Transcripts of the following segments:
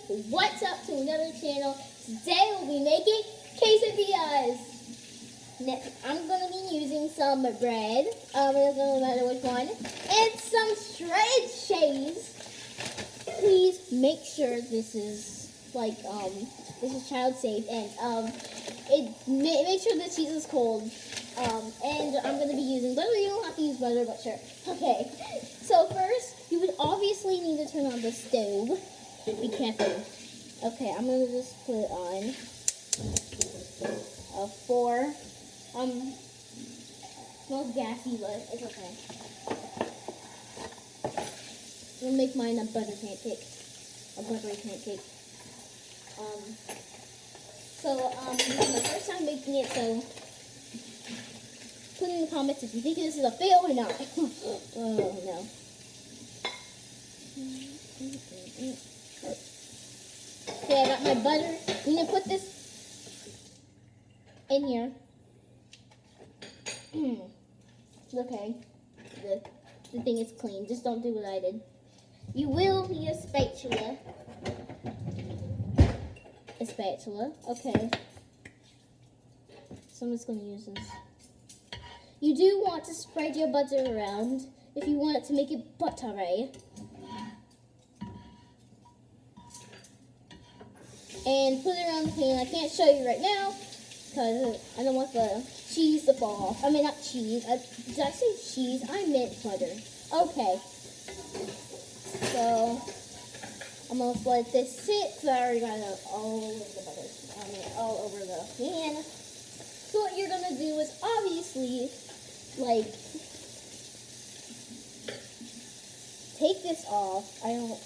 what's up to another channel. Today we'll be making quesadillas. Next, I'm going to be using some bread, it doesn't matter which one, and some shredded cheese. Please make sure this is this is child safe, and make sure the cheese is cold. And I'm going to be using butter. You don't have to use butter, but sure. Okay, so first, you would obviously need to turn on the stove. Be careful. Okay, I'm going to just put it on. 4. Smells gassy, but it's okay. I'm going to make mine a butter pancake. A buttery pancake. This is my first time making it, so put in the comments if you think this is a fail or not. Oh, no. Okay, I got my butter. I'm going to put this in here. Okay. The thing is clean. Just don't do what I did. You will need a spatula. Okay. So I'm just going to use this. You do want to spread your butter around if you want it to make it buttery. And put it around the pan. I can't show you right now because I don't want the cheese to fall off. I mean, not cheese. Did I say cheese? I meant butter. Okay. So I'm going to let this sit because I already got it all over the butter. I mean, all over the pan. So what you're going to do is obviously, take this off. I don't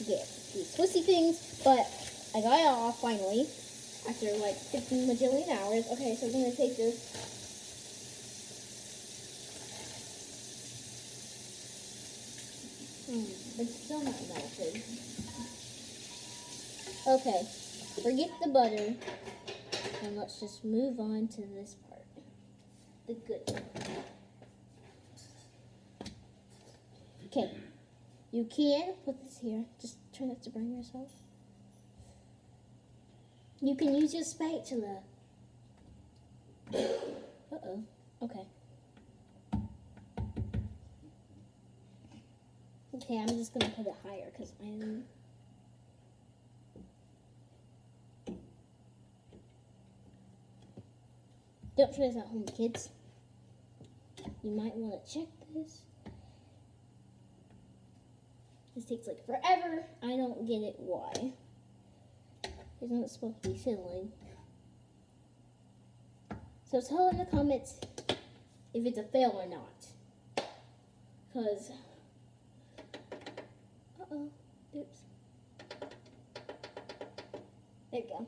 get these twisty things, but I got it off finally after 15 bajillion hours. Okay, so I'm going to take this. It's still not melted. Okay, forget the butter, and let's just move on to this part, the good part. Okay, you can put this here. Just try not to burn yourself. You can use your spatula. Uh-oh, okay. Okay, I'm just going to put it higher because I'm... Don't try this at home, kids. You might want to check this. This takes forever. I don't get it why. Isn't it supposed to be fiddling? So tell in the comments if it's a fail or not. Because... Uh-oh. Oops. There you go.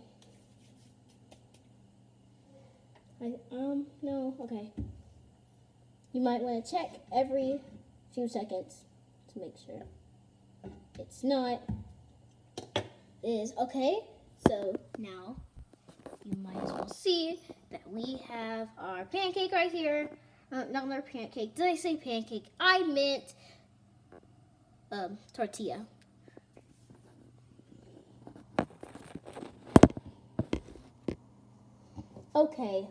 No, okay. You might want to check every few seconds to make sure it's not. It is. Okay, so now you might as well see that we have our pancake right here. Not our pancake. Did I say pancake? I meant tortilla. Okay.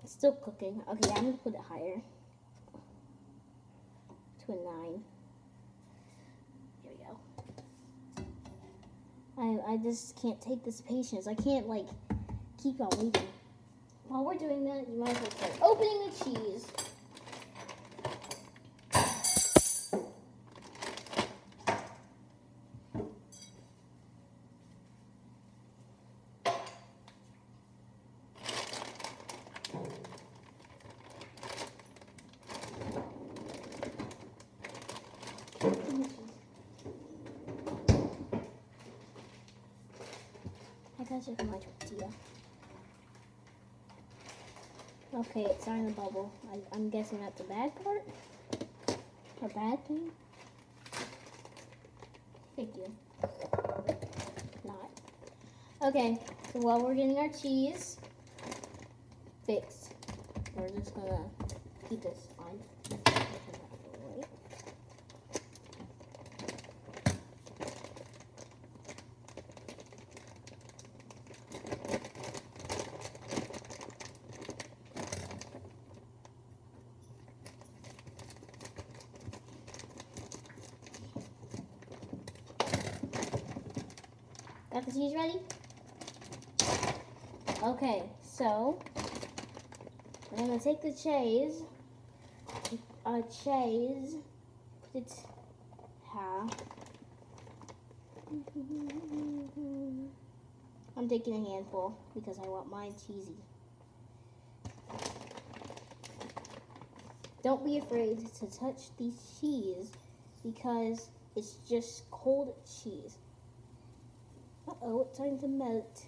It's still cooking. Okay, I'm gonna put it higher. To a 9. Here we go. I just can't take this patience. I can't keep on waiting. While we're doing that, you might as well start opening the cheese. I gotta check my tortilla. Okay, it's starting to bubble. I'm guessing that's a bad part? A bad thing? Thank you. Not. Okay, so while we're getting our cheese fixed, we're just gonna keep this on. Got the cheese ready? Okay, so I'm gonna take the cheese, put it half. I'm taking a handful because I want mine cheesy. Don't be afraid to touch the cheese because it's just cold cheese. Uh-oh, it's starting to melt.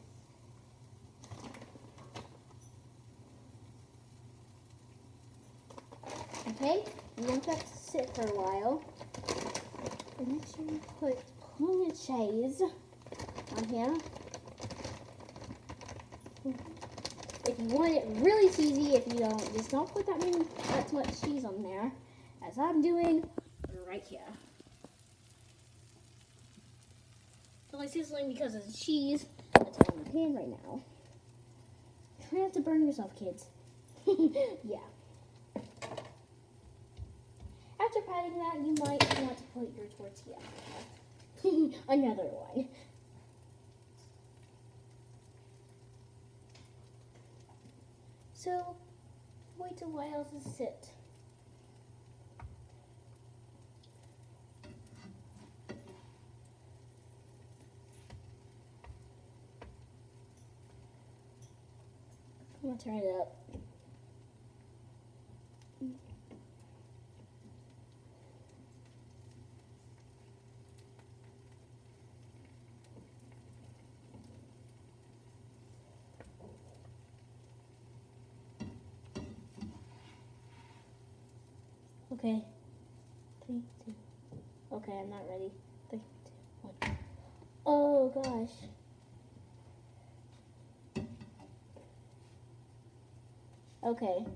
Okay, you want that to sit for a while. And make sure you put plenty of cheese on here. If you want it really cheesy, if you don't, just don't put that much cheese on there, as I'm doing right here. It's only sizzling because of the cheese that's on the pan right now. Try not to burn yourself, kids. Yeah. After patting that, you might want to put your tortilla on there. Another one. So, wait a while to sit. I'm gonna turn it up. Okay. 3, 2. Okay, I'm not ready. 3, 2, 1. Oh gosh. Okay.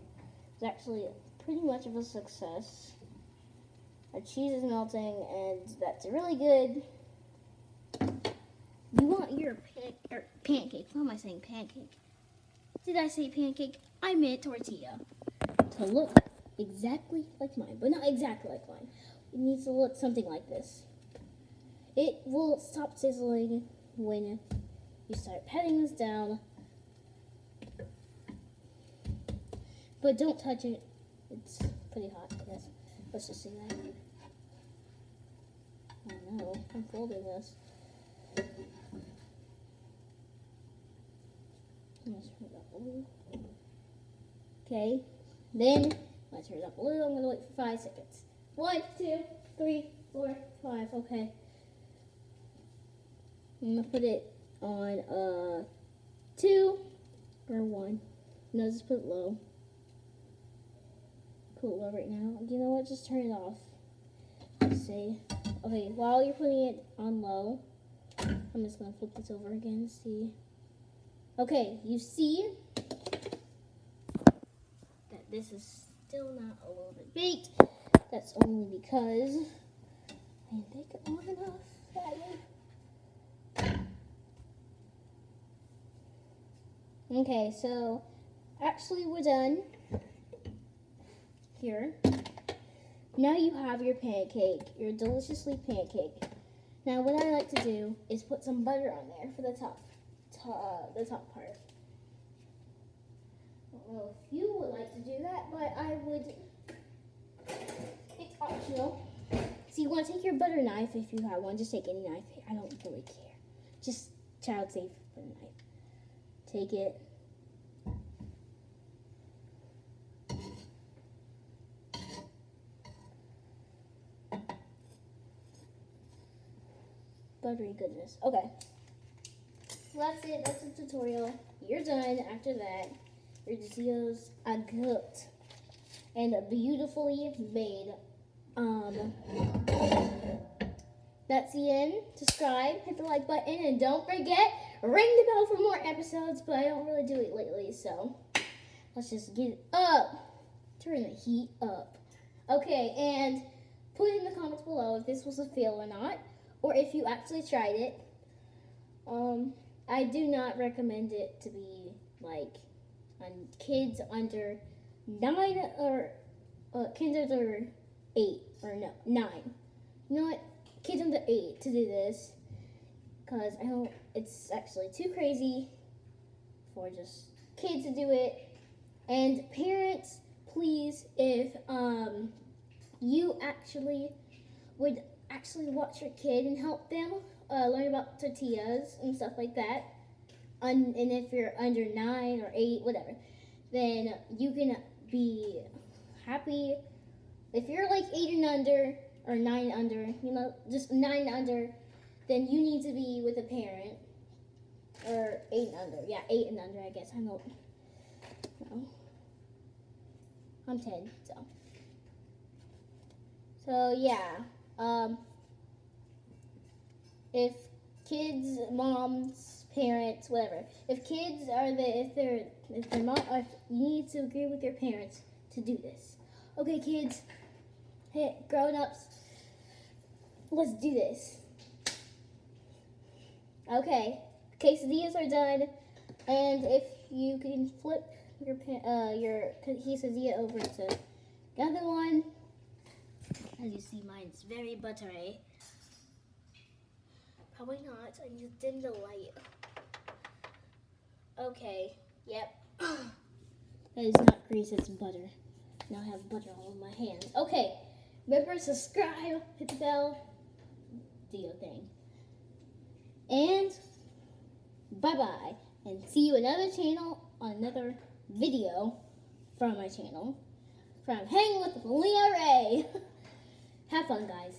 It's actually pretty much of a success. Our cheese is melting, and that's really good. You want your pancake. Why am I saying pancake? Did I say pancake? I meant tortilla. To look exactly like mine, but not exactly like mine. It needs to look something like this. It will stop sizzling when you start patting this down. But don't touch it. It's pretty hot, I guess. Let's just see that. Oh no, I'm folding this. Let's turn it up a little. Okay, then let's turn it up a little. I'm gonna wait for 5 seconds. 1, 2, 3, 4, 5. Okay. I'm gonna put it on 2 or 1. No, just put it low. Put it low right now. You know what? Just turn it off. Let's see. Okay, while you're putting it on low, I'm just gonna flip this over again and see. Okay, you see that this is still not a little bit baked. That's only because I didn't bake it long enough. Okay, so actually we're done here. Now you have your pancake, your deliciously pancake. Now what I like to do is put some butter on there for the top part. I don't know if you would like to do that, but I would. It's optional. So you want to take your butter knife, if you have one, just take any knife. I don't really care. Just child safe butter knife. Take it. Buttery goodness. Okay. That's it. That's the tutorial. You're done. After that, your tortillas are cooked and beautifully made. That's the end. Subscribe, hit the like button, and don't forget, ring the bell for more episodes, but I don't really do it lately, so let's just get it up. Turn the heat up. Okay, and put in the comments below if this was a fail or not, or if you actually tried it. I do not recommend it to be like on kids under 9 or kids under 8 or no 9. You know what? Kids under 8 to do this because I know it's actually too crazy for just kids to do it. And parents, please, if you actually would actually watch your kid and help them learn about tortillas and stuff like that, and if you're under 9 or 8, whatever, then you can be happy. If you're like 8 and under or 9 under, just 9 under, then you need to be with a parent. Or 8 and under. Yeah, 8 and under, I guess. I don't know. I'm 10, so. So, yeah. If kids, moms, parents, whatever. If kids are if they're mom, if you need to agree with your parents to do this. Okay, kids. Hey, grown-ups. Let's do this. Okay. Quesadillas are done, and if you can flip your quesadilla over to the other one, as you see, mine's very buttery. Probably not. I need to dim the light. Okay. Yep. That is not grease. It's butter. Now I have butter all over my hands. Okay. Remember, subscribe, hit the bell, do your thing, and bye-bye, and see you another channel on another video from my channel from Hang with Leah Ray. Have fun, guys.